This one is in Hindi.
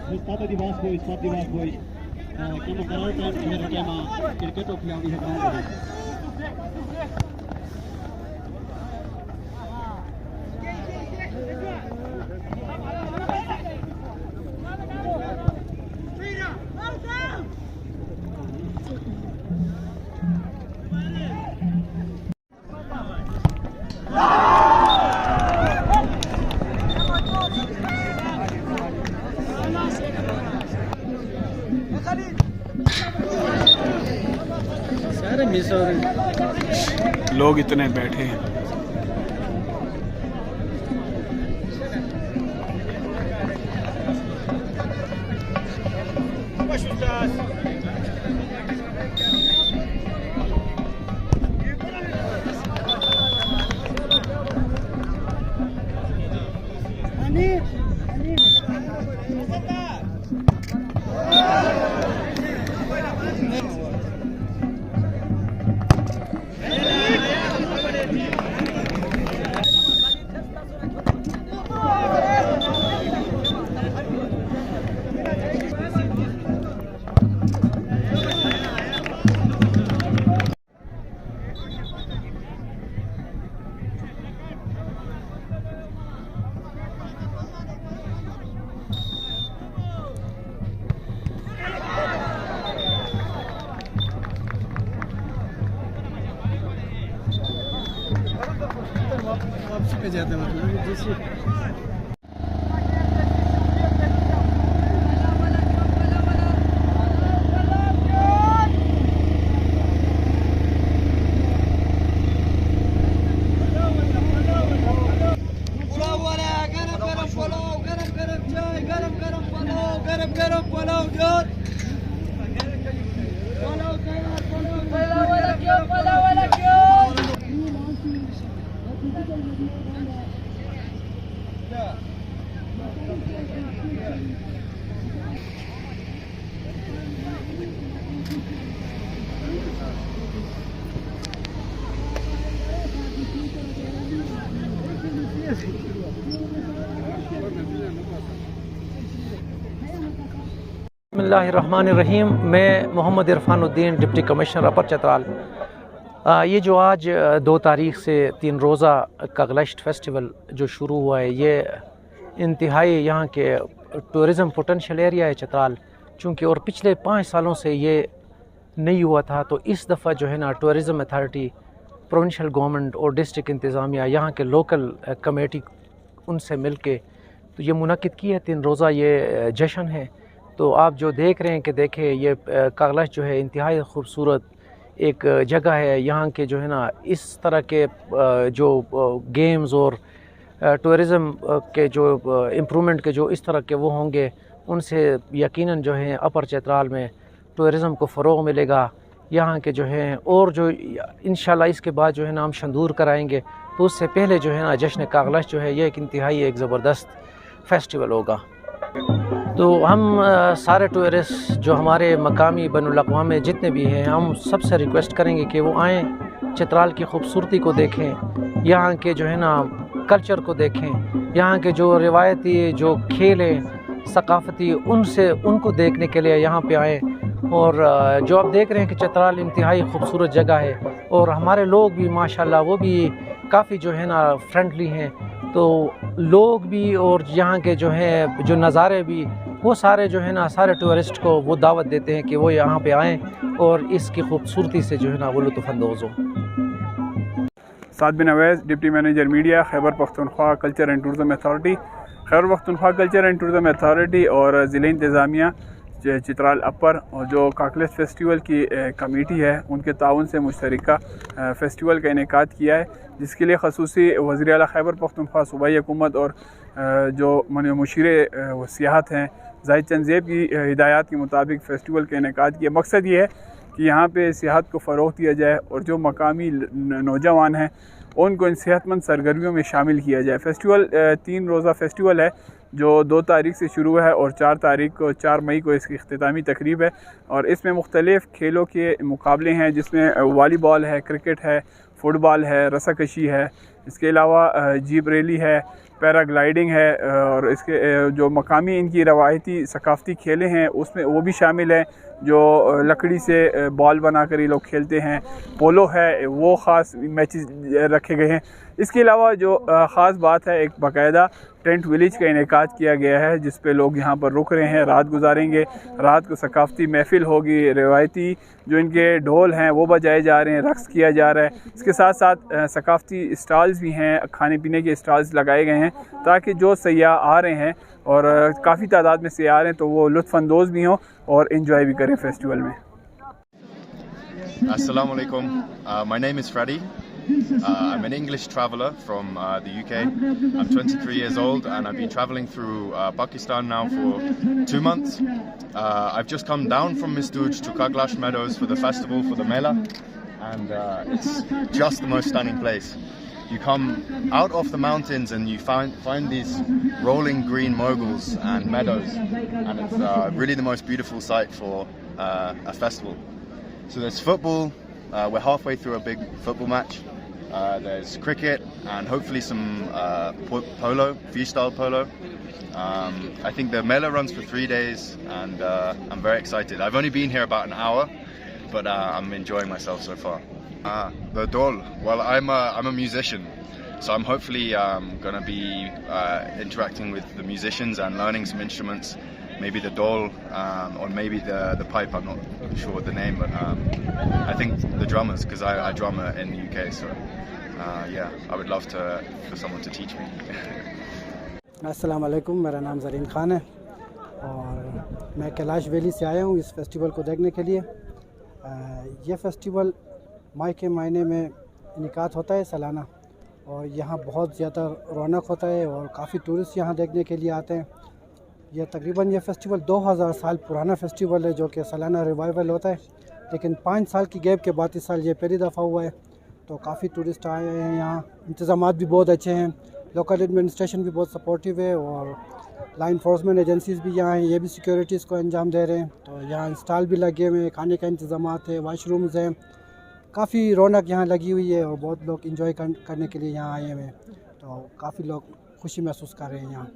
Resultato di Vasbois, Fat di Vasbois, chiama Carota e chiama il Keto che ha un सारे मिस हो रहे, लोग इतने बैठे हैं। वापसी पे जाते मतलब दूसरी बिस्मिल्लाहिर्रहमानिर्रहीम। मैं मोहम्मद इरफानुद्दीन, डिप्टी कमिश्नर अपर चतराल। ये जो आज 2 तारीख़ से 3 रोज़ा कागलश्त फेस्टिवल जो शुरू हुआ है, ये इंतहाई यहाँ के टूरिज़म पोटेंशियल एरिया है चतराल, चूँकि और पिछले 5 सालों से ये नहीं हुआ था। तो इस दफ़ा जो है ना टूरिज़म अथॉरिटी, प्रोविंशियल गवर्नमेंट और डिस्ट्रिक्ट इंतज़ामिया, यहाँ के लोकल कमेटी, उनसे मिल के तो ये मुनक़िद की है। 3 रोज़ा ये जश्न है। तो आप जो देख रहे हैं कि देखें, ये कागलश्त जो है इंतहाई ख़ूबसूरत एक जगह है। यहाँ के जो है ना इस तरह के जो गेम्स और टूरिज़म के जो इम्प्रूवमेंट के जो इस तरह के वो होंगे, उनसे यकीनन जो है अपर चतराल में टूरिज़म को फ़रोग़ मिलेगा। यहाँ के जो हैं और जो इंशाल्लाह इसके बाद जो है ना हम शंदूर कराएंगे, तो उससे पहले जो है ना जश्न कागलश्त जो है ये एक इंतहाई एक ज़बरदस्त फेस्टिवल होगा। तो हम सारे टूरिस्ट जो हमारे मकामी बैनुल-अक़वामी जितने भी हैं, हम सबसे रिक्वेस्ट करेंगे कि वो आएँ, चतराल की खूबसूरती को देखें, यहाँ के जो है ना कल्चर को देखें, यहाँ के जो रिवायती जो खेल हैं सकाफ़ती, उनको देखने के लिए यहाँ पे आएँ। और जो आप देख रहे हैं कि चतराल इंतहाई खूबसूरत जगह है और हमारे लोग भी माशाल्लाह वो भी काफ़ी जो है ना फ्रेंडली हैं। तो लोग भी और यहाँ के जो हैं जो नज़ारे भी, वो सारे जो है ना सारे टूरिस्ट को वो दावत देते हैं कि वो यहाँ पे आएँ और इसकी खूबसूरती से जो है ना वो लुत्फ़अंदोज़ हों। Saad bin Awais, deputy manager media, Khyber Pakhtunkhwa culture and tourism authority. Khyber Pakhtunkhwa culture and tourism authority और ज़िला इंतज़ामिया चित्राल अपर और जो कागलश्त फेस्टिवल की कमेटी है, उनके ताउन से मुश्तरका फ़ेस्टिवल का इनेकाद किया है, जिसके लिए ख़ुसूसी वज़ीर आला खैबर पख्तूनख्वा सूबाई हुकूमत और जो मुशीर सियाहत हैं ज़ाहिद चंद की हिदायत के मुताबिक फ़ेस्टिवल का इनेकाद किया। मकसद ये है कि यहाँ पे सियाहत को फ़रोग़ दिया जाए और जो मकामी नौजवान हैं उनको इन सेहतमंद सरगर्मियों में शामिल किया जाए। फ़ेस्टिवल 3 रोज़ा फ़ेस्टिवल है जो 2 तारीख़ से शुरू है और 4 मई को इसकी इख्तितामी तकरीब है। और इसमें मुख्तलिफ़ खेलों के मुकाबले हैं, जिसमें वॉलीबॉल है, क्रिकेट है, फ़ुटबॉल है, रस्साकशी है, इसके अलावा जीप रैली है, पैराग्लाइडिंग है और इसके जो मकामी इनकी रवायती सकाफ़ती खेलें हैं उसमें वो भी शामिल हैं, जो लकड़ी से बॉल बनाकर ये लोग खेलते हैं। पोलो है, वो ख़ास मैचेस रखे गए हैं। इसके अलावा जो ख़ास बात है, एक बाकायदा टेंट विलेज का इनेकाद किया गया है, जिस पे लोग यहाँ पर रुक रहे हैं, रात गुजारेंगे। रात को सकाफ़ती महफ़िल होगी, रिवायती जो इनके ढोल हैं वो बजाए जा रहे हैं, रक़्स किया जा रहा है। इसके साथ साथ सकाफ़ती स्टॉल्स भी हैं, खाने पीने के स्टॉल्स लगाए गए हैं, ताकि जो सयाह आ रहे हैं और काफ़ी तादाद में सयाह आ रहे हैं तो वो लुत्फ़अंदोज़ भी हों और इन्जॉय भी करें फेस्टिवल में। Assalamu alaikum. My name is Freddy. I'm an English traveller from the UK. I'm 23 years old and I've been travelling through Pakistan now for 2 months. I've just come down from Misdouj to Kaaglasht Meadows for the festival, for the Mela, and it's just the most stunning place. You come out of the mountains and you find these rolling green moguls and meadows, and it's really the most beautiful sight for a festival. So there's football, we're halfway through a big football match. There's cricket and hopefully some polo, freestyle polo. I think the Mela runs for 3 days and I'm very excited. I've only been here about an hour, but I'm enjoying myself so far. The Dol, well I'm a musician, so I'm hopefully going to be interacting with the musicians and learning some instruments. Maybe the Dol or maybe the pipe, I'm not sure what the name, but I think the drummers, because I drum in the UK, so yeah, I would love for someone to teach me. अस्सलाम वालेकुम, मेरा नाम ज़रीन ख़ान है और मैं कैलाश वैली से आया हूँ इस फेस्टिवल को देखने के लिए। ये फेस्टिवल मई के महीने में इनेकाद होता है सालाना, और यहाँ बहुत ज़्यादा रौनक होता है और काफ़ी टूरिस्ट यहाँ देखने के लिए आते हैं। ये तकरीबन ये फेस्टिवल 2000 साल पुराना फेस्टिवल है, जो कि सालाना रिवाइवल होता है, लेकिन 5 साल की गैप के बाद इस साल ये पहली दफ़ा हुआ है। तो काफ़ी टूरिस्ट आए हैं यहाँ, इंतज़ामात भी बहुत अच्छे हैं, लोकल एडमिनिस्ट्रेशन भी बहुत सपोर्टिव है और लॉ इन्फोर्समेंट एजेंसीज़ भी यहाँ हैं, ये भी सिक्योरिटीज़ को अंजाम दे रहे हैं। तो यहाँ स्टॉल भी लगे हुए हैं, खाने का इंतज़ामात है, वाशरूम्स हैं, काफ़ी रौनक यहाँ लगी हुई है और बहुत लोग इंजॉय करने के लिए यहाँ आए हुए हैं। तो काफ़ी लोग खुशी महसूस कर रहे हैं यहाँ।